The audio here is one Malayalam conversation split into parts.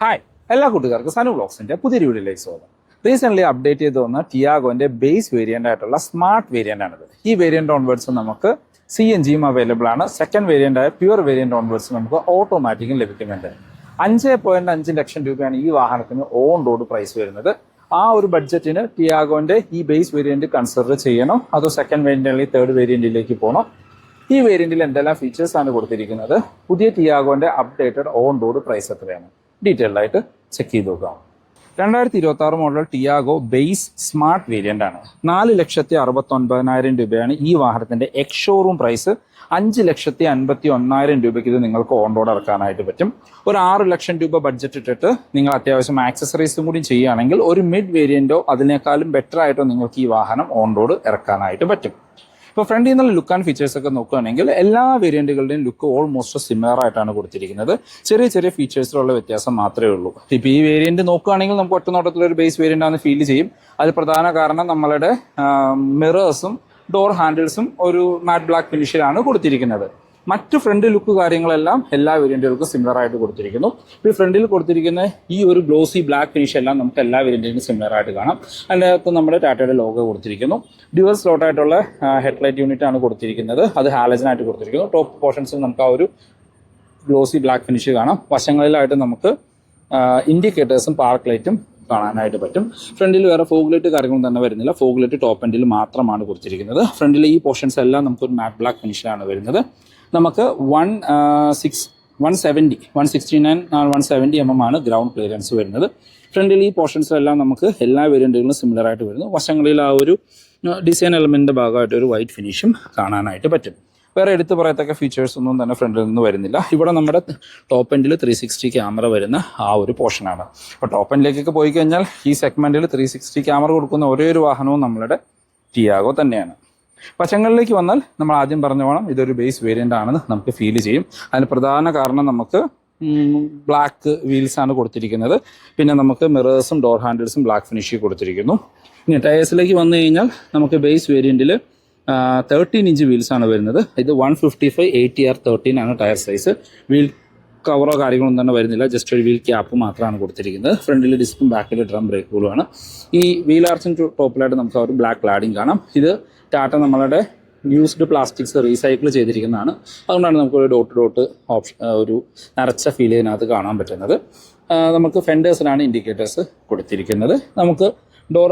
ഹായ് എല്ലാ കൂട്ടുകാർക്കും സനു വ്ളോഗ്സിന്റെ പുതിയ വീഡിയോയിലേക്ക് സ്വാഗതം. റീസെന്റ് അപ്ഡേറ്റ് ചെയ്ത് വന്ന ടിയാഗോന്റെ ബേസ് വേരിയന്റ് ആയിട്ടുള്ള സ്മാർട്ട് വേരിയന്റ് ആണിത്. ഈ വേരിയന്റ് ഓൺവേർഡ്സ് നമുക്ക് CNG അവൈലബിൾ ആണ്. സെക്കൻഡ് വേരിയന്റ് ആയ പ്യുവർ വേരിയന്റ് ഓൺവേർഡ്സ് നമുക്ക് ഓട്ടോമാറ്റിക്കും ലഭിക്കുന്നുണ്ട്. 5.5 ലക്ഷം രൂപയാണ് ഈ വാഹനത്തിന് ഓൺ റോഡ് പ്രൈസ് വരുന്നത്. ആ ഒരു ബഡ്ജറ്റിന് ടിയാഗോന്റെ ഈ ബേസ് വേരിയന്റ് കൺസിഡർ ചെയ്യണോ അതോ സെക്കൻഡ് വേരിയന്റ് അല്ലെങ്കിൽ തേർഡ് വേരിയന്റിലേക്ക് പോകണോ? ഈ വേരിയന്റിൽ എന്തെല്ലാം ഫീച്ചേഴ്സ് ആണ് കൊടുത്തിരിക്കുന്നത്, പുതിയ ടിയാഗോന്റെ അപ്ഡേറ്റഡ് ഓൺ റോഡ് പ്രൈസ് എത്രയാണ്, ഡീറ്റെയിൽഡ് ആയിട്ട് ചെക്ക് ചെയ്ത് നോക്കാം. 2026 model Tiago base smart variant ആണ്. 4,69,000 രൂപയാണ് ഈ വാഹനത്തിന്റെ എക്സ് ഷോറൂം പ്രൈസ്. 5,51,000 രൂപയ്ക്ക് ഇത് നിങ്ങൾക്ക് ഓൺ റോഡ് ഇറക്കാനായിട്ട് പറ്റും. ഒരു 6 ലക്ഷം രൂപ ബഡ്ജറ്റ് ഇട്ടിട്ട് നിങ്ങൾ അത്യാവശ്യം ആക്സസറീസും കൂടി ചെയ്യുകയാണെങ്കിൽ ഒരു മിഡ് വേരിയന്റോ അതിനേക്കാളും ബെറ്റർ ആയിട്ടോ നിങ്ങൾക്ക് ഈ വാഹനം ഓൺ റോഡ് ഇറക്കാനായിട്ട് പറ്റും. ഇപ്പോൾ ഫ്രണ്ടിൽ നിന്നുള്ള ലുക്ക് ആൻഡ് ഫീച്ചേഴ്സ് ഒക്കെ നോക്കുകയാണെങ്കിൽ എല്ലാ വേരിയന്റുകളുടെയും ലുക്ക് ഓൾമോസ്റ്റ് സിമിലർ ആയിട്ടാണ് കൊടുത്തിരിക്കുന്നത്. ചെറിയ ചെറിയ ഫീച്ചേഴ്സിലുള്ള വ്യത്യാസം മാത്രമേ ഉള്ളൂ. ഇപ്പോൾ ഈ വേരിയന്റ് നോക്കുകയാണെങ്കിൽ നമുക്ക് ഒറ്റ നോട്ടത്തിലൊരു ബേസ് വേരിയന്റ് ആണെന്ന് ഫീൽ ചെയ്യും. അത് പ്രധാന കാരണം നമ്മളുടെ മിറേഴ്സും ഡോർ ഹാൻഡിൽസും ഒരു മാറ്റ് ബ്ലാക്ക് ഫിനിഷിലാണ് കൊടുത്തിരിക്കുന്നത്. മറ്റു ഫ്രണ്ട് ലുക്ക് കാര്യങ്ങളെല്ലാം എല്ലാ വേരിയന്റുകൾക്കും സിമിലർ ആയിട്ട് കൊടുത്തിരിക്കുന്നു. ഇപ്പോൾ ഫ്രണ്ടിൽ കൊടുത്തിരിക്കുന്ന ഈ ഒരു ഗ്ലോസി ബ്ലാക്ക് ഫിനിഷ് എല്ലാം നമുക്ക് എല്ലാ വേരിയന്റിനും സിമിലർ ആയിട്ട് കാണാം. അതിൻ്റെ അകത്ത് നമ്മുടെ ടാറ്റയുടെ ലോഗോ കൊടുത്തിരിക്കുന്നു. ഡ്യുവൽ സ്ലോട്ട് ആയിട്ടുള്ള ഹെഡ്ലൈറ്റ് യൂണിറ്റ് ആണ് കൊടുത്തിരിക്കുന്നത്. അത് ഹാലജനായിട്ട് കൊടുത്തിരിക്കുന്നു. ടോപ്പ് പോർഷൻസിൽ നമുക്ക് ആ ഒരു ഗ്ലോസി ബ്ലാക്ക് ഫിനിഷ് കാണാം. വശങ്ങളിലായിട്ട് നമുക്ക് ഇൻഡിക്കേറ്റേഴ്സും പാർക്ക് ലൈറ്റും കാണാനായിട്ട് പറ്റും. ഫ്രണ്ടിൽ വേറെ ഫോഗ് ലൈറ്റ് കാര്യങ്ങളൊന്നും തന്നെ വരുന്നില്ല. ഫോഗ് ലൈറ്റ് ടോപ്പ് എൻഡിൽ മാത്രമാണ് കൊടുത്തിരിക്കുന്നത്. ഫ്രണ്ടിലെ ഈ പോർഷൻസ് എല്ലാം നമുക്കൊരു മാറ്റ് ബ്ലാക്ക് ഫിനിഷിലാണ് വരുന്നത്. നമുക്ക് 169 mm ആണ് ഗ്രൗണ്ട് ക്ലിയറൻസ് വരുന്നത്. ഫ്രണ്ടിൽ ഈ പോർഷൻസിലെല്ലാം നമുക്ക് എല്ലാ വേരിയന്റുകളും സിമിലർ ആയിട്ട് വരുന്നു. വശങ്ങളിൽ ആ ഒരു ഡിസൈൻ എലമെന്റിന്റെ ഭാഗമായിട്ട് ഒരു വൈറ്റ് ഫിനിഷും കാണാനായിട്ട് പറ്റും. വേറെ എടുത്തു പറയത്തക്ക ഫീച്ചേഴ്സ് ഒന്നും തന്നെ ഫ്രണ്ടിൽ നിന്ന് വരുന്നില്ല. ഇവിടെ നമ്മുടെ ടോപ്പ് എൻഡിൽ 360 ക്യാമറ വരുന്ന ആ ഒരു പോർഷനാണ്. അപ്പോൾ ടോപ്പ് എൻഡിലേക്കൊക്കെ പോയി കഴിഞ്ഞാൽ ഈ സെഗ്മെന്റിൽ 360 ക്യാമറ കൊടുക്കുന്ന ഒരേ ഒരു വാഹനവും നമ്മളുടെ ടിയാഗോ തന്നെയാണ്. വശങ്ങളിലേക്ക് വന്നാൽ നമ്മൾ ആദ്യം പറഞ്ഞ വേണം ഇതൊരു ബേസ് വേരിയന്റ് ആണെന്ന് നമുക്ക് ഫീൽ ചെയ്യും. അതിന് പ്രധാന കാരണം നമുക്ക് ബ്ലാക്ക് വീൽസ് ആണ് കൊടുത്തിരിക്കുന്നത്. പിന്നെ നമുക്ക് മിറേഴ്സും ഡോർ ഹാൻഡിൽസും ബ്ലാക്ക് ഫിനിഷ് കൊടുത്തിരിക്കുന്നു. ഇനി ടയേഴ്സിലേക്ക് വന്നു കഴിഞ്ഞാൽ നമുക്ക് ബേസ് വേരിയന്റിൽ 13 ഇഞ്ച് വീൽസ് ആണ് വരുന്നത്. ഇത് 155 ATR13 ആണ് ടയർ സൈസ്. വീൽ കവറോ കാര്യങ്ങളൊന്നും തന്നെ വരുന്നില്ല. ജസ്റ്റ് ഒരു വീൽ ക്യാപ്പ് മാത്രമാണ് കൊടുത്തിരിക്കുന്നത്. ഫ്രണ്ടിൽ ഡിസ്കും ബാക്കിൽ ഡ്രം ബ്രേക്കുകളുമാണ്. ഈ വീൽ ആർച്ചിന് ടോപ്പിലായിട്ട് നമുക്ക് ഒരു ബ്ലാക്ക് ക്ലാഡിങ് കാണാം. ഇത് ടാറ്റ നമ്മളുടെ യൂസ്ഡ് പ്ലാസ്റ്റിക്സ് റീസൈക്കിൾ ചെയ്തിരിക്കുന്നതാണ്. അതുകൊണ്ടാണ് നമുക്കൊരു ഡോട്ട് ഓപ്ഷൻ ഒരു നരച്ച ഫീൽ ഇതിനകത്ത് കാണാൻ പറ്റുന്നത്. നമുക്ക് ഫെൻഡേഴ്സിനാണ് ഇൻഡിക്കേറ്റേഴ്സ് കൊടുത്തിരിക്കുന്നത്. നമുക്ക് ഡോർ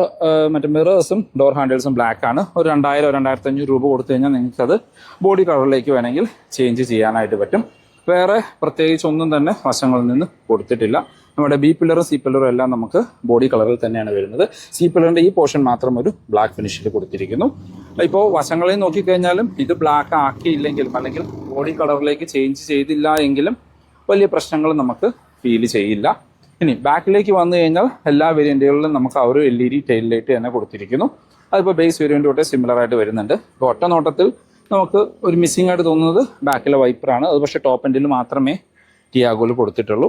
മറ്റേ മിറേഴ്സും ഡോർ ഹാൻഡിൽസും ബ്ലാക്ക് ആണ്. ഒരു 2,000-2,500 രൂപ കൊടുത്തു കഴിഞ്ഞാൽ നിങ്ങൾക്കത് ബോഡി കളറിലേക്ക് വേണമെങ്കിൽ ചേഞ്ച് ചെയ്യാനായിട്ട് പറ്റും. വേറെ പ്രത്യേകിച്ച് ഒന്നും തന്നെ വശങ്ങളിൽ നിന്ന് കൊടുത്തിട്ടില്ല. നമ്മുടെ ബി പില്ലറും സി പില്ലറും എല്ലാം നമുക്ക് ബോഡി കളറിൽ തന്നെയാണ് വരുന്നത്. സി പില്ലറിൻ്റെ ഈ പോർഷൻ മാത്രം ഒരു ബ്ലാക്ക് ഫിനിഷിൽ കൊടുത്തിരിക്കുന്നു. ഇപ്പോൾ വശങ്ങളിൽ നോക്കിക്കഴിഞ്ഞാലും ഇത് ബ്ലാക്ക് ആക്കിയില്ലെങ്കിലും അല്ലെങ്കിൽ ബോഡി കളറിലേക്ക് ചേഞ്ച് ചെയ്തില്ല എങ്കിലും വലിയ പ്രശ്നങ്ങൾ നമുക്ക് ഫീൽ ചെയ്യില്ല. ഇനി ബാക്കിലേക്ക് വന്നു കഴിഞ്ഞാൽ എല്ലാ വേരിയന്റുകളിലും നമുക്ക് ആ ഒരു LED ടെയിൽ ലൈറ്റ് തന്നെ കൊടുത്തിരിക്കുന്നു. അതിപ്പോൾ ബേസ് വേരിയന്റ് തൊട്ടേ സിമിലർ ആയിട്ട് വരുന്നുണ്ട്. ഇപ്പോൾ ഒറ്റ നോട്ടത്തിൽ നമുക്ക് ഒരു മിസ്സിംഗ് ആയിട്ട് തോന്നുന്നത് ബാക്കിലെ വൈപ്പറാണ്. അത് പക്ഷേ ടോപ്പ് എൻഡിൽ മാത്രമേ ടിയാഗോയിൽ കൊടുത്തിട്ടുള്ളൂ.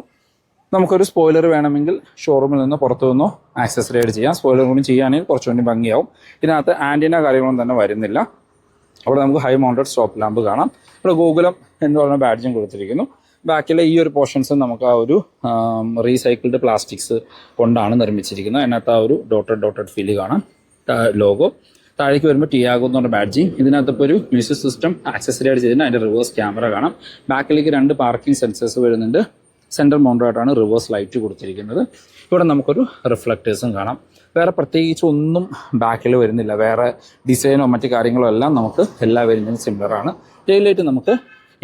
നമുക്കൊരു സ്പോയിലർ വേണമെങ്കിൽ ഷോറൂമിൽ നിന്ന് പുറത്തു നിന്നോ ആക്സസറി ആയിട്ട് ചെയ്യാം. സ്പോയിലർ കൂടി ചെയ്യുകയാണെങ്കിൽ കുറച്ചുകൂടി ഭംഗിയാവും. ഇതിനകത്ത് ആൻറ്റിന കാര്യങ്ങളൊന്നും തന്നെ വരുന്നില്ല. അവിടെ നമുക്ക് ഹൈ മൗണ്ടഡ് സ്റ്റോപ്പ് ലാമ്പ് കാണാം. ഇവിടെ ഗോകുലം എന്ന് പറയുന്ന ബാഡ്ജും കൊടുത്തിരിക്കുന്നു. ബാക്കിലെ ഈ ഒരു പോർഷൻസ് നമുക്ക് ആ ഒരു റീസൈക്കിൾഡ് പ്ലാസ്റ്റിക്സ് കൊണ്ടാണ് നിർമ്മിച്ചിരിക്കുന്നത്. അതിനകത്ത് ആ ഒരു ഡോട്ടഡ് ഫീൽ കാണാം. ലോഗോ താഴേക്ക് വരുമ്പോൾ ടിയാഗോ എന്ന് പറഞ്ഞ ബാഡ്ജിങ്. ഇതിനകത്തിപ്പോൾ ഒരു മ്യൂസിക് സിസ്റ്റം ആക്സസറി ആയിട്ട് ചെയ്തിട്ട് അതിൻ്റെ റിവേഴ്സ് ക്യാമറ കാണാം. ബാക്കിലേക്ക് 2 പാർക്കിംഗ് സെൻസേഴ്സ് വരുന്നുണ്ട്. സെൻട്രൽ മൗണ്ടറായിട്ടാണ് റിവേഴ്സ് ലൈറ്റ് കൊടുത്തിരിക്കുന്നത്. ഇവിടെ നമുക്കൊരു റിഫ്ലക്റ്റേഴ്സും കാണാം. വേറെ പ്രത്യേകിച്ച് ഒന്നും ബാക്കിൽ വരുന്നില്ല. വേറെ ഡിസൈനോ മറ്റു കാര്യങ്ങളോ എല്ലാം നമുക്ക് എല്ലാ വേരിയന്റിനും സിമിലറാണ്. ടെയിൽ ലൈറ്റ് നമുക്ക്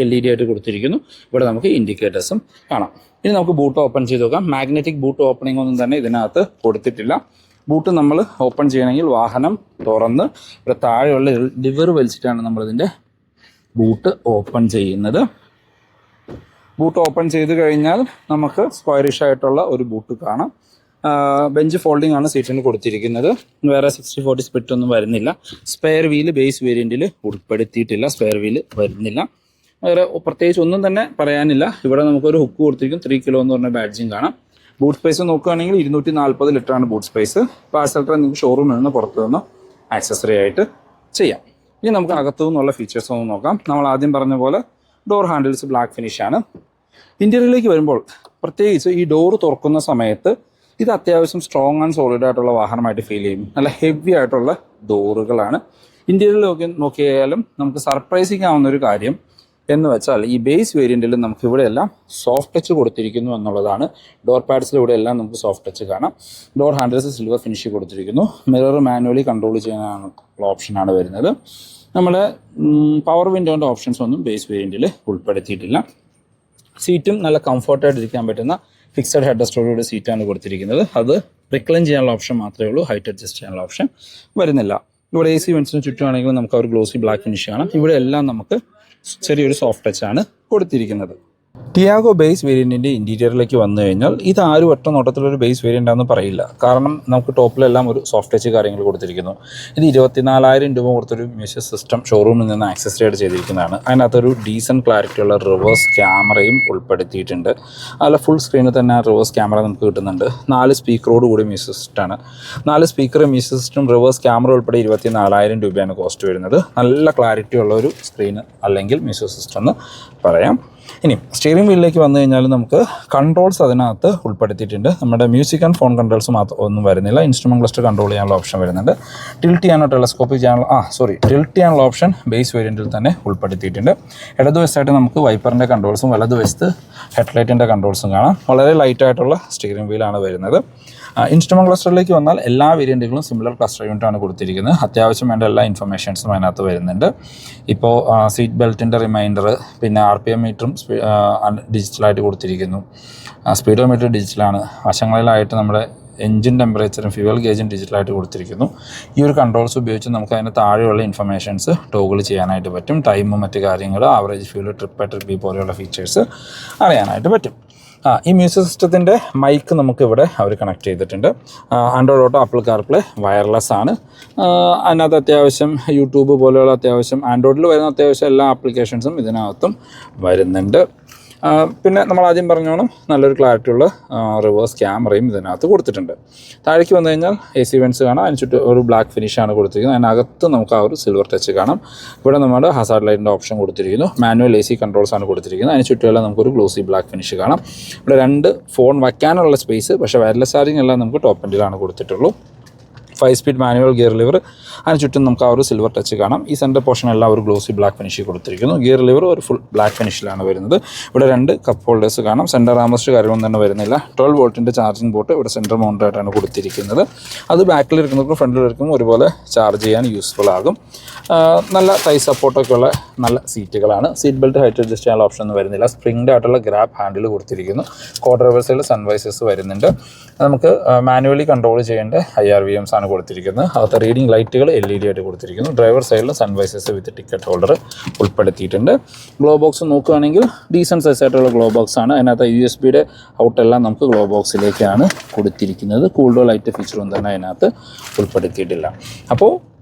LED ആയിട്ട് കൊടുത്തിരിക്കുന്നു. ഇവിടെ നമുക്ക് ഇൻഡിക്കേറ്റേഴ്സും കാണാം. ഇനി നമുക്ക് ബൂട്ട് ഓപ്പൺ ചെയ്ത് നോക്കാം. മാഗ്നറ്റിക് ബൂട്ട് ഓപ്പണിംഗ് ഒന്നും തന്നെ ഇതിനകത്ത് കൊടുത്തിട്ടില്ല. ബൂട്ട് നമ്മൾ ഓപ്പൺ ചെയ്യണമെങ്കിൽ വാഹനം തുറന്ന് ഇവിടെ താഴെയുള്ള ലിവർ വലിച്ചിട്ടാണ് നമ്മളിതിൻ്റെ ബൂട്ട് ഓപ്പൺ ചെയ്യുന്നത്. ബൂട്ട് ഓപ്പൺ ചെയ്ത് കഴിഞ്ഞാൽ നമുക്ക് സ്ക്വയറിഷ് ആയിട്ടുള്ള ഒരു ബൂട്ട് കാണാം. ബെഞ്ച് ഫോൾഡിംഗ് ആണ് സീറ്റിന് കൊടുത്തിരിക്കുന്നത്. വേറെ 60/40 സ്പ്ലിറ്റ് ഒന്നും വരുന്നില്ല. സ്പെയർ വീല് ബേസ് വേരിയന്റിൽ ഉൾപ്പെടുത്തിയിട്ടില്ല. സ്പെയർ വീല് വരുന്നില്ല. വേറെ പ്രത്യേകിച്ച് ഒന്നും തന്നെ പറയാനില്ല. ഇവിടെ നമുക്കൊരു ഹുക്ക് കൊടുത്തിരിക്കും. 3 കിലോ എന്ന് പറഞ്ഞ ബാഡ്ജിങ് കാണാം. ബൂട്ട് സ്പേസ് നോക്കുകയാണെങ്കിൽ 240 ലിറ്ററാണ് ബൂട്ട് സ്പേസ്. പാഴ്സൽ നിങ്ങൾക്ക് ഷോറൂമിൽ നിന്ന് പുറത്തു നിന്ന് ആക്സസറി ആയിട്ട് ചെയ്യാം. ഇനി നമുക്ക് അകത്തു നിന്നുള്ള ഫീച്ചേഴ്സ് ഒന്ന് നോക്കാം. നമ്മൾ ആദ്യം പറഞ്ഞ പോലെ ഡോർ ഹാൻഡിൽസ് ബ്ലാക്ക് ഫിനിഷ് ആണ്. ഇന്റീരിയറിലേക്ക് വരുമ്പോൾ പ്രത്യേകിച്ച് ഈ ഡോറ് തുറക്കുന്ന സമയത്ത് ഇത് അത്യാവശ്യം സ്ട്രോങ് ആൻഡ് സോളിഡ് ആയിട്ടുള്ള വാഹനമായിട്ട് ഫീൽ ചെയ്യും. നല്ല ഹെവി ആയിട്ടുള്ള ഡോറുകളാണ്. ഇന്റീരിയറിൽ നോക്കിയാലും നമുക്ക് സർപ്രൈസിങ് ആവുന്ന ഒരു കാര്യം എന്ന് വെച്ചാൽ ഈ ബേസ് വേരിയൻറ്റിൽ നമുക്ക് ഇവിടെയെല്ലാം സോഫ്റ്റ് ടച്ച് കൊടുത്തിരിക്കുന്നു എന്നുള്ളതാണ്. ഡോർ പാഡ്സിലൂടെ എല്ലാം നമുക്ക് സോഫ്റ്റ് ടച്ച് കാണാം. ഡോർ ഹാൻഡിൽസ് സിൽവർ ഫിനിഷ് കൊടുത്തിരിക്കുന്നു. മിറർ മാനുവലി കൺട്രോൾ ചെയ്യാനുള്ള ഓപ്ഷനാണ് വരുന്നത്. നമ്മുടെ പവർ വിൻഡോൻ്റെ ഓപ്ഷൻസ് ഒന്നും ബേസ് വേരിയൻറ്റിൽ ഉൾപ്പെടുത്തിയിട്ടില്ല. സീറ്റും നല്ല കംഫർട്ടായിട്ട് ഇരിക്കാൻ പറ്റുന്ന ഫിക്സഡ് ഹെഡ് റെസ്റ്റോറിയുടെ സീറ്റാണ് കൊടുത്തിരിക്കുന്നത്. അത് റിക്ലൈൻ ചെയ്യാനുള്ള ഓപ്ഷൻ മാത്രമേ ഉള്ളൂ, ഹൈറ്റ് അഡ്ജസ്റ്റ് ചെയ്യാനുള്ള ഓപ്ഷൻ വരുന്നില്ല. ഇവിടെ AC വെൻസിന് ചുറ്റുമാണെങ്കിലും നമുക്ക് ഒരു ഗ്ലോസി ബ്ലാക്ക് ഫിനിഷ് കാണാം. ഇവിടെ എല്ലാം നമുക്ക് ചെറിയൊരു സോഫ്റ്റ് ടച്ചാണ് കൊടുത്തിരിക്കുന്നത്. ടിയാഗോ ബേസ് വേരിയൻറ്റിൻ്റെ ഇൻറ്റീരിയറിലേക്ക് വന്നു കഴിഞ്ഞാൽ ഇത് ആരും ഒറ്റ നോട്ടത്തിലൊരു ബേസ് വേരിയൻ്റ് ആണെന്ന് പറയില്ല. കാരണം നമുക്ക് ടോപ്പിലെല്ലാം ഒരു സോഫ്റ്റ് ടച്ച് കാര്യങ്ങൾ കൊടുത്തിരിക്കുന്നു. ഇത് 24,000 രൂപ കൊടുത്തൊരു മ്യൂസിക് സിസ്റ്റം ഷോറൂമിൽ നിന്ന് ആക്സസറി ആയിട്ട് ചെയ്തിരിക്കുന്നതാണ്. അതിനകത്തൊരു ഡീസൻറ്റ് ക്ലാരിറ്റിയുള്ള റിവേഴ്സ് ക്യാമറയും ഉൾപ്പെടുത്തിയിട്ടുണ്ട്. അതിൽ ഫുൾ സ്ക്രീനിൽ തന്നെ റിവേഴ്സ് ക്യാമറ നമുക്ക് കിട്ടുന്നുണ്ട്. 4 സ്പീക്കറോട് കൂടി മ്യൂസിക് സിസ്റ്റമാണ്. 4 speaker music system reverse camera ഉൾപ്പെടെ 24,000 രൂപയാണ് കോസ്റ്റ് വരുന്നത്. നല്ല ക്ലാരിറ്റി ഉള്ള ഒരു സ്ക്രീൻ അല്ലെങ്കിൽ മ്യൂസിക് സിസ്റ്റം എന്ന് പറയാം. ഇനി സ്റ്റിയറിംഗ് വീലിലേക്ക് വന്നു കഴിഞ്ഞാൽ നമുക്ക് കൺട്രോൾസ് അതിനകത്ത് ഉൾപ്പെടുത്തിയിട്ടുണ്ട്. നമ്മുടെ മ്യൂസിക് ആൻഡ് ഫോൺ കൺട്രോൾസ് മാത്രം ഒന്നും വരുന്നില്ല. ഇൻസ്ട്രുമെൻറ്റ് ക്ലസ്റ്റർ കൺട്രോൾ ചെയ്യാനുള്ള ഓപ്ഷൻ വരുന്നുണ്ട്. ടിൽറ്റ് ചെയ്യാനോ ടെലസ്കോപ്പിക് ചെയ്യാനുള്ള ടിൽറ്റ് ചെയ്യാനുള്ള ഓപ്ഷൻ ബേസ് വേരിയൻറ്റിൽ തന്നെ ഉൾപ്പെടുത്തിയിട്ടുണ്ട്. ഇടതുവശത്തായിട്ട് നമുക്ക് വൈപ്പറിൻ്റെ കൺട്രോൾസും വലതുവശത്ത് ഹെഡ്ലൈറ്റിൻ്റെ കൺട്രോൾസും കാണാം. വളരെ ലൈറ്റായിട്ടുള്ള സ്റ്റിയറിംഗ് വീലാണ് വരുന്നത്. ഇൻസ്ട്രുമെൻറ്റ് ക്ലസ്റ്ററിലേക്ക് വന്നാൽ എല്ലാ വേരിയൻറ്റുകളും സിമിലർ ക്ലസ്റ്റർ യൂണിറ്റാണ് കൊടുത്തിരിക്കുന്നത്. അത്യാവശ്യം വേണ്ട എല്ലാ ഇൻഫർമേഷൻസും അതിനകത്ത് വരുന്നുണ്ട്. ഇപ്പോൾ സീറ്റ് ബെൽറ്റിൻ്റെ റിമൈൻഡർ, പിന്നെ RPM മീറ്ററും ഡിജിറ്റലായിട്ട് കൊടുത്തിരിക്കുന്നു. സ്പീഡോമീറ്റർ ഡിജിറ്റലാണ്. വശങ്ങളിലായിട്ട് നമ്മുടെ എൻജിൻ ടെമ്പറേച്ചറും ഫ്യൂവൽ ഗേജും ഡിജിറ്റലായിട്ട് കൊടുത്തിരിക്കുന്നു. ഈ ഒരു കൺട്രോൾസ് ഉപയോഗിച്ച് നമുക്ക് അതിന് താഴെയുള്ള ഇൻഫർമേഷൻസ് ടോഗിൾ ചെയ്യാനായിട്ട് പറ്റും. ടൈമും മറ്റ് കാര്യങ്ങൾ, ആവറേജ് ഫ്യൂൽ, ട്രിപ്പ് പോലെയുള്ള ഫീച്ചേഴ്സ് അറിയാനായിട്ട് പറ്റും. ഈ മ്യൂസിക് സിസ്റ്റത്തിൻ്റെ മൈക്ക് നമുക്കിവിടെ അവർ കണക്ട് ചെയ്തിട്ടുണ്ട്. Android auto, apple CarPlay wireless ആണ്. അതിനകത്ത് അത്യാവശ്യം യൂട്യൂബ് പോലെയുള്ള അത്യാവശ്യം ആൻഡ്രോയിഡിൽ വരുന്ന അത്യാവശ്യം എല്ലാ ആപ്ലിക്കേഷൻസും ഇതിനകത്തും വരുന്നുണ്ട്. പിന്നെ നമ്മൾ ആദ്യം പറഞ്ഞോണം നല്ലൊരു ക്ലാരിറ്റിയുള്ള റിവേഴ്സ് ക്യാമറയും ഇതിനകത്ത് കൊടുത്തിട്ടുണ്ട്. താഴേക്ക് വന്നു കഴിഞ്ഞാൽ AC വെൻസ് കാണാം. അതിന് ചുറ്റും ഒരു ബ്ലാക്ക് ഫിനിഷാണ് കൊടുത്തിരിക്കുന്നത്. അതിനകത്ത് നമുക്ക് ആ ഒരു സിൽവർ ടച്ച് കാണാം. ഇവിടെ നമ്മുടെ ഹസാർഡ് ലൈറ്റിൻ്റെ ഓപ്ഷൻ കൊടുത്തിരിക്കുന്നു. മാനുവൽ AC കൺട്രോൾസാണ് കൊടുത്തിരിക്കുന്നത്. അതിന് ചുറ്റുമെല്ലാം നമുക്കൊരു ഗ്ലോസി ബ്ലാക്ക് ഫിനിഷ് കാണാം. ഇവിടെ 2 ഫോൺ വയ്ക്കാനുള്ള സ്പേസ്, പക്ഷേ വയർലെസ് ചാർജിങ് എല്ലാം നമുക്ക് ടോപ്പ് എൻഡിലാണ് കൊടുത്തിട്ടുള്ളൂ. 5 സ്പീഡ് മാനുവൽ ഗിയർ ലിവർ, അതിന് ചുറ്റും നമുക്ക് ആ ഒരു സിൽവർ ടച്ച് കാണാം. ഈ സെൻറ്റർ പോർഷൻ എല്ലാം ഒരു ഗ്ലോസി ബ്ലാക്ക് ഫിനിഷ് കൊടുത്തിരിക്കുന്നു. ഗിയർ ലിവർ ഒരു ഫുൾ ബ്ലാക്ക് ഫിനിഷിലാണ് വരുന്നത്. ഇവിടെ 2 കപ്പ് ഹോൾഡേഴ്സ് കാണാം. സെൻറ്റർ ആംറസ്റ്റ് കാര്യമൊന്നും തന്നെ വരുന്നില്ല. 12 വോൾട്ടിൻ്റെ ചാർജിങ് പോർട്ട് ഇവിടെ സെൻറ്റർ മൗണ്ടായിട്ടാണ് കൊടുത്തിരിക്കുന്നത്. അത് ബാക്കിലിരിക്കുന്നവർക്കും ഫ്രണ്ടിലിരിക്കും ഒരുപോലെ ചാർജ് ചെയ്യാൻ യൂസ്ഫുൾ ആകും. നല്ല തൈ സപ്പോർട്ടൊക്കെ ഉള്ള നല്ല സീറ്റുകളാണ്. സീറ്റ് ബെൽറ്റ് ഹൈറ്റ് അഡ്ജസ്റ്റ് ചെയ്യാനുള്ള ഓപ്ഷൻ ഒന്നും വരുന്നില്ല. സ്പ്രിംഗ്ഡ് ആയിട്ടുള്ള ഗ്രാബ് ഹാൻഡിൽ കൊടുത്തിരിക്കുന്നു. ക്വാർട്ടർ റിവേഴ്സിൽ സൺവൈസേഴ്സ് വരുന്നുണ്ട്. നമുക്ക് മാനുവലി കൺട്രോൾ ചെയ്യേണ്ട IRVMs ആണ് കൊടുത്തിരിക്കുന്നത്. അകത്ത് റീഡിംഗ് ലൈറ്റുകൾ LED ആയിട്ട് കൊടുത്തിരിക്കുന്നു. ഡ്രൈവർ സൈഡിൽ സൺവൈസേഴ്സ് വിത്ത് ടിക്കറ്റ് ഹോൾഡർ ഉൾപ്പെടുത്തിയിട്ടുണ്ട്. ഗ്ലോ ബോക്സ് നോക്കുകയാണെങ്കിൽ ഡീസൻറ്റ് സൈസ് ആയിട്ടുള്ള ഗ്ലോ ബോക്സ് ആണ്. അതിനകത്ത് USB-യുടെ ഔട്ടെല്ലാം നമുക്ക് ഗ്ലോ ബോക്സിലേക്കാണ് കൊടുത്തിരിക്കുന്നത്. കൂൾഡോ ലൈറ്റ് ഫീച്ചറൊന്നും തന്നെ അതിനകത്ത് ഉൾപ്പെടുത്തിയിട്ടില്ല. അപ്പോൾ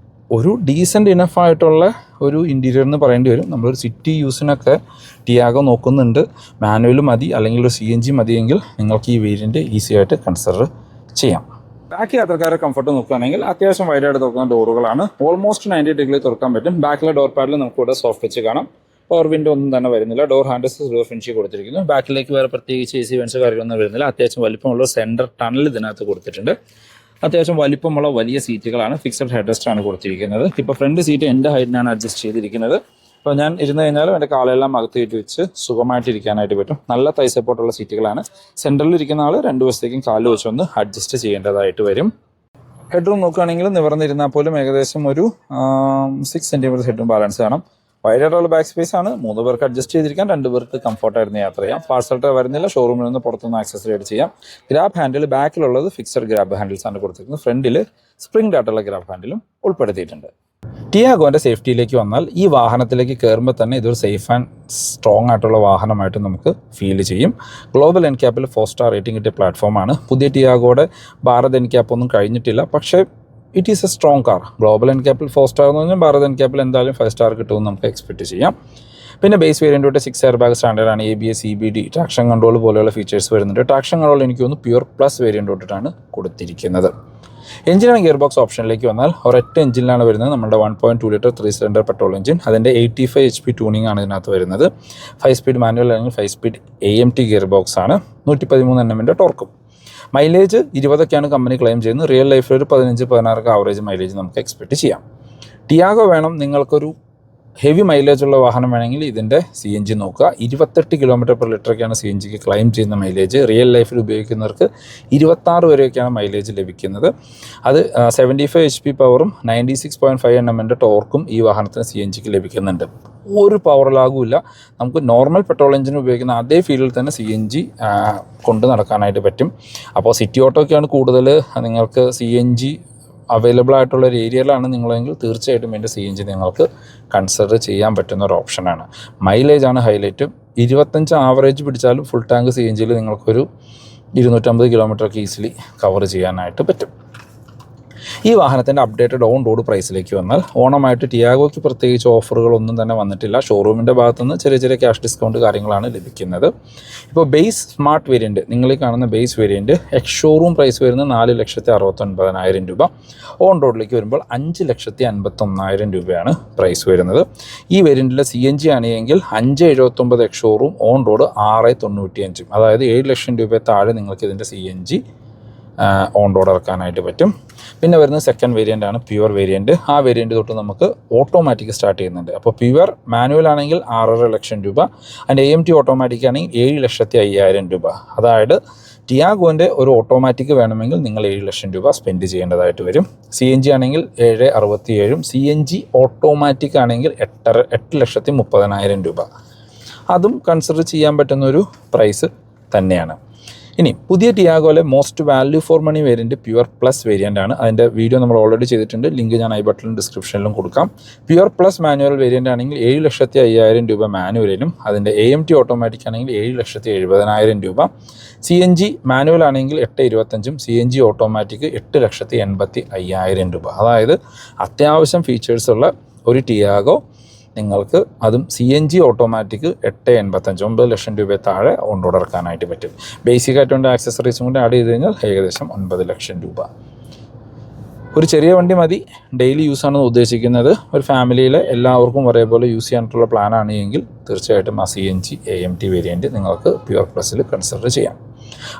ഒരു ഡീസൻറ്റ് ഇനഫായിട്ടുള്ള ഒരു ഇൻറ്റീരിയർ എന്ന് പറയേണ്ടി വരും. നമ്മളൊരു സിറ്റി യൂസിനൊക്കെ ടിയാഗോ നോക്കുന്നുണ്ട്. മാനുവൽ മതി അല്ലെങ്കിൽ ഒരു CNG മതിയെങ്കിൽ നിങ്ങൾക്ക് ഈ വേരിയൻറ്റ് ഈസി ആയിട്ട് കൺസിഡർ ചെയ്യാം. ബാക്കി യാത്രക്കാരെ കംഫർട്ട് നോക്കുകയാണെങ്കിൽ അത്യാവശ്യം വൈഡായിട്ട് തുറക്കുന്ന ഡോറുകളാണ്. ഓൾമോസ്റ്റ് 90 ഡിഗ്രി തുറക്കാൻ പറ്റും. ബാക്കിലെ ഡോർ പാഡിൽ നമുക്കിവിടെ സോഫ്റ്റ് ടച്ച് കാണാം. പവർ വിൻഡോ ഒന്നും തന്നെ വരുന്നില്ല. ഡോർ ഹാൻഡിൽസ് സിൽവർ ഫിനിഷ് കൊടുത്തിരിക്കുന്നു. ബാക്കിലേക്ക് വേറെ പ്രത്യേകിച്ച് AC വെൻസ് കാര്യമൊന്നും വരുന്നില്ല. അത്യാവശ്യം വലിപ്പമുള്ള സെൻറ്റർ ടണൽ ഇതിനകത്ത് കൊടുത്തിട്ടുണ്ട്. അത്യാവശ്യം വലിപ്പമുള്ള വലിയ സീറ്റുകളാണ്. ഫിക്സഡ് ഹെഡ് റെസ്റ്റ് ആണ് കൊടുത്തിരിക്കുന്നത്. ഇപ്പോൾ ഫ്രണ്ട് സീറ്റ് എൻ്റെ ഹൈറ്റിനാണ് അഡ്ജസ്റ്റ് ചെയ്തിരിക്കുന്നത്. അപ്പോൾ ഞാൻ ഇരുന്ന് കഴിഞ്ഞാലും എൻ്റെ കാലെല്ലാം അകത്ത് കയറ്റി വെച്ച് സുഖമായിട്ട് ഇരിക്കാനായിട്ട് പറ്റും. നല്ല തൈ സപ്പോർട്ടുള്ള സീറ്റുകളാണ്. സെൻറ്ററിൽ ഇരിക്കുന്ന ആൾ 2 വശത്തേക്കും കാല് വെച്ചൊന്ന് അഡ്ജസ്റ്റ് ചെയ്യേണ്ടതായിട്ട് വരും. ഹെഡ് റൂം നോക്കുകയാണെങ്കിൽ നിവർന്നിരുന്നാൽ പോലും ഏകദേശം ഒരു 6 സെൻറ്റിമീറ്റർ ഹെഡ് റൂം ബാലൻസ് കാണാം. വൈഡായിട്ടുള്ള ബാക്ക് സ്പേസ് ആണ്. 3 പേർക്ക് അഡ്ജസ്റ്റ് ചെയ്തിരിക്കാൻ, 2 പേർക്ക് കംഫർട്ടായിരുന്നു യാത്ര ചെയ്യാം. പാർസൽ ട്രേ വരുന്നില്ല. ഷോറൂമിൽ നിന്ന് പുറത്തുനിന്ന് ആക്സസറി ആയിട്ട് ചെയ്യാം. ഗ്രാബ് ഹാൻഡിൽ ബാക്കിലുള്ളത് ഫിക്സഡ് ഗ്രാബ് ഹാൻഡിൽസ് ആണ് കൊടുത്തിരിക്കുന്നത്. ഫ്രണ്ടിൽ സ്പ്രിംഗ് ആയിട്ടുള്ള ഗ്രാബ് ഹാൻഡിലും ഉൾപ്പെടുത്തിയിട്ടുണ്ട്. ടിയാഗോൻ്റെ സേഫ്റ്റിയിലേക്ക് വന്നാൽ ഈ വാഹനത്തിലേക്ക് കയറുമ്പോൾ തന്നെ ഇതൊരു സേഫ് ആൻഡ് സ്ട്രോങ് ആയിട്ടുള്ള വാഹനമായിട്ട് നമുക്ക് ഫീൽ ചെയ്യും. ഗ്ലോബൽ എൻക്യാപ്പിൽ 4 സ്റ്റാർ റേറ്റിംഗ് കിട്ടിയ പ്ലാറ്റ്ഫോമാണ്. പുതിയ ടിയാഗോയുടെ ഭാരത് എൻക്യാപ്പ് ഒന്നും കഴിഞ്ഞിട്ടില്ല. പക്ഷേ it is a strong car. Global എൻക്യാപ്പിൽ 4 സ്റ്റാർ എന്ന് പറഞ്ഞാൽ ഭാരത് എൻക്യാപ്പിൽ എന്തായാലും 5 സ്റ്റാർ കിട്ടുമെന്ന് നമുക്ക് എക്സ്പെക്റ്റ് ചെയ്യാം. പിന്നെ ബേസ് വേരിയൻ്റ് തൊട്ട് 6 എയർ ബാഗ് സ്റ്റാൻഡേർഡാണ്. ABS, EBD, ട്രാക്ഷൻ കൺട്രോൾ പോലെയുള്ള ഫീച്ചേഴ്സ് വരുന്നുണ്ട്. ട്രാക്ഷൻ കൺട്രോൾ എനിക്ക് തോന്നുന്നു പ്യുർ പ്ലസ് വേരിയൻ്റ് തൊട്ടിട്ടാണ് കൊടുത്തിരിക്കുന്നത്. എഞ്ചിൻ ആൻഡ് ഗിയർ ബോക്സ് ഓപ്ഷനിലേക്ക് വന്നാൽ ഒരൊറ്റ എഞ്ചിനിലാണ് വരുന്നത്. നമ്മുടെ 1.2 ലിറ്റർ 3 സിലിണ്ടർ പെട്രോൾ എഞ്ചിൻ. അതിൻ്റെ 85 HP ട്യൂണിംഗ് ആണ് ഇതിനകത്ത് വരുന്നത്. 5 സ്പീഡ് മാനുവൽ അല്ലെങ്കിൽ 5 സ്പീഡ് AMT ഗിയർ ബോക്സ് ആണ്. 113 Nm ടോർക്കും. മൈലേജ് 20ഒക്കെയാണ് കമ്പനി ക്ലെയിം ചെയ്യുന്നത്. റിയൽ ലൈഫിൽ ഒരു 15-16 ആവറേജ് മൈലേജ് നമുക്ക് എക്സ്പെക്റ്റ് ചെയ്യാം. ടിയാഗോ വേണം, നിങ്ങൾക്കൊരു ഹെവി മൈലേജ് ഉള്ള വാഹനം വേണമെങ്കിൽ ഇതിൻ്റെ CNG നോക്കുക. 28 km/ലിറ്ററൊക്കെയാണ് CNGക്ക് ക്ലെയിം ചെയ്യുന്ന മൈലേജ്. റിയൽ ലൈഫിൽ ഉപയോഗിക്കുന്നവർക്ക് 26 വരെയൊക്കെയാണ് മൈലേജ് ലഭിക്കുന്നത്. അത് 75 HP പവറും 96.5 Nm ടോർക്കും ഈ വാഹനത്തിന് CNGക്ക് ലഭിക്കുന്നുണ്ട്. ഒരു പവർ ലാഗും ഇല്ല. നമുക്ക് നോർമൽ പെട്രോൾ എഞ്ചിൻ ഉപയോഗിക്കുന്ന അതേ ഫീൽഡിൽ തന്നെ CNG കൊണ്ട് നടക്കാനായിട്ട് പറ്റും. അപ്പോൾ സിറ്റി ഓട്ടോയൊക്കെയാണ് കൂടുതൽ നിങ്ങൾക്ക് CNG അവൈലബിൾ ആയിട്ടുള്ള ഒരു ഏരിയയിലാണ് നിങ്ങളെങ്കിൽ തീർച്ചയായിട്ടും എൻ്റെ CNG നിങ്ങൾക്ക് കൺസിഡർ ചെയ്യാൻ പറ്റുന്ന ഒരു ഓപ്ഷനാണ്. മൈലേജാണ് ഹൈലൈറ്റ്. 25 ആവറേജ് പിടിച്ചാലും ഫുൾ ടാങ്ക് CNGയിൽ നിങ്ങൾക്കൊരു 250 കിലോമീറ്ററൊക്കെ ഈസിലി കവർ ചെയ്യാനായിട്ട് പറ്റും. ഈ വാഹനത്തിൻ്റെ അപ്ഡേറ്റഡ് ഓൺ റോഡ് പ്രൈസിലേക്ക് വന്നാൽ ഓണമായിട്ട് ടിയാഗോയ്ക്ക് പ്രത്യേകിച്ച് ഓഫറുകളൊന്നും തന്നെ വന്നിട്ടില്ല. ഷോറൂമിൻ്റെ ഭാഗത്തുനിന്ന് ചെറിയ ചെറിയ ക്യാഷ് ഡിസ്കൗണ്ട് കാര്യങ്ങളാണ് ലഭിക്കുന്നത്. ഇപ്പോൾ ബേസ് സ്മാർട്ട് വേരിയൻറ്റ്, നിങ്ങൾ ഈ കാണുന്ന base variant ex showroom price വരുന്നത് 4,69,000 രൂപ. ഓൺ റോഡിലേക്ക് വരുമ്പോൾ 5,51,000 രൂപയാണ് പ്രൈസ് വരുന്നത്. ഈ വേരിയൻറ്റിലെ CNG ആണെങ്കിൽ 5,79 എക്സ് ഷോറൂം, ഓൺ റോഡ് 6,95. അതായത് 7 ലക്ഷം രൂപ താഴെ നിങ്ങൾക്ക് ഇതിൻ്റെ CNG ഓൺ റോഡ് ഇറക്കാനായിട്ട് പറ്റും. പിന്നെ വരുന്നത് സെക്കൻഡ് വേരിയൻ്റ് ആണ്, പ്യുവർ വേരിയൻറ്റ്. ആ വേരിയൻറ്റ് തൊട്ട് നമുക്ക് ഓട്ടോമാറ്റിക് സ്റ്റാർട്ട് ചെയ്യുന്നുണ്ട്. അപ്പോൾ പ്യുവർ മാനുവൽ ആണെങ്കിൽ 6.5 ലക്ഷം രൂപ, അതിൻ്റെ AMT ഓട്ടോമാറ്റിക് ആണെങ്കിൽ 7,05,000 രൂപ. അതായത് ടിയാഗോൻ്റെ ഒരു ഓട്ടോമാറ്റിക് വേണമെങ്കിൽ നിങ്ങൾ 7 ലക്ഷം രൂപ സ്പെൻഡ് ചെയ്യേണ്ടതായിട്ട് വരും. CNG ആണെങ്കിൽ 7,67, CNG ഓട്ടോമാറ്റിക് ആണെങ്കിൽ 8,30,000 രൂപ. അതും കൺസിഡർ ചെയ്യാൻ പറ്റുന്നൊരു പ്രൈസ് തന്നെയാണ്. ഇനി പുതിയ ടിയാഗോയിലെ most value for money variant pure plus variant ആണ്. അതിൻ്റെ വീഡിയോ നമ്മൾ ഓൾറെഡി ചെയ്തിട്ടുണ്ട്. ലിങ്ക് ഞാൻ ബട്ടണിലും ഡിസ്ക്രിപ്ഷനിലും കൊടുക്കാം. പ്യുവർ പ്ലസ് മാനുവൽ വേരിയൻ്റ് ആണെങ്കിൽ 7,05,000 രൂപ മാനുവലിനും, അതിൻ്റെ AMT ഓട്ടോമാറ്റിക് ആണെങ്കിൽ 7,70,000 രൂപ. CNG മാനുവൽ ആണെങ്കിൽ 8,25, CNG ഓട്ടോമാറ്റിക് 8,85,000 രൂപ. അതായത് അത്യാവശ്യം ഫീച്ചേഴ്സുള്ള ഒരു ടിയാഗോ നിങ്ങൾക്ക് അതും CNG ഓട്ടോമാറ്റിക് 8,85, 9 ലക്ഷം രൂപ താഴെ ഓൺ റോഡ് ഇറക്കാനായിട്ട് പറ്റും. ബേസിക് ആയിട്ടുള്ള ആക്സസറീസും കൂടി ആഡ് ചെയ്ത് കഴിഞ്ഞാൽ ഏകദേശം 9 ലക്ഷം രൂപ. ഒരു ചെറിയ വണ്ടി മതി, ഡെയിലി യൂസാണെന്ന് ഉദ്ദേശിക്കുന്നത്. ഒരു ഫാമിലിയിലെ എല്ലാവർക്കും ഒരേപോലെ യൂസ് ചെയ്യാനായിട്ടുള്ള പ്ലാനാണ് എങ്കിൽ തീർച്ചയായിട്ടും ആ CNG AMT വേരിയൻറ്റ് നിങ്ങൾക്ക് പ്യുവർ പ്ലസിൽ കൺസിഡർ ചെയ്യാം.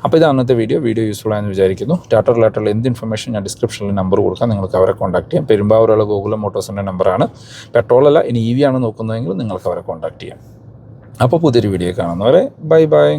അപ്പോൾ ഇത് അന്നത്തെ വീഡിയോ യൂസ്ഫുൾ ആയെന്ന് വിചാരിക്കുന്നു. ടാറ്റ റിലേറ്റഡ് എന്ത് ഇൻഫർമേഷൻ ഞാൻ ഡിസ്ക്രിപ്ഷനിൽ നമ്പർ കൊടുക്കാം, നിങ്ങൾക്ക് അവരെ കോൺടാക്ട് ചെയ്യാം. പെരുമ്പാവൂരുള്ള ഗോകുലം മോട്ടോഴ്സിൻ്റെ നമ്പറാണ്. പെട്രോളല്ല, ഇനി EV ആണ് നോക്കുന്നതെങ്കിൽ നിങ്ങൾക്ക് അവരെ കോൺടാക്ട് ചെയ്യാം. അപ്പോൾ പുതിയൊരു വീഡിയോ കാണുന്നവരെ ബൈ.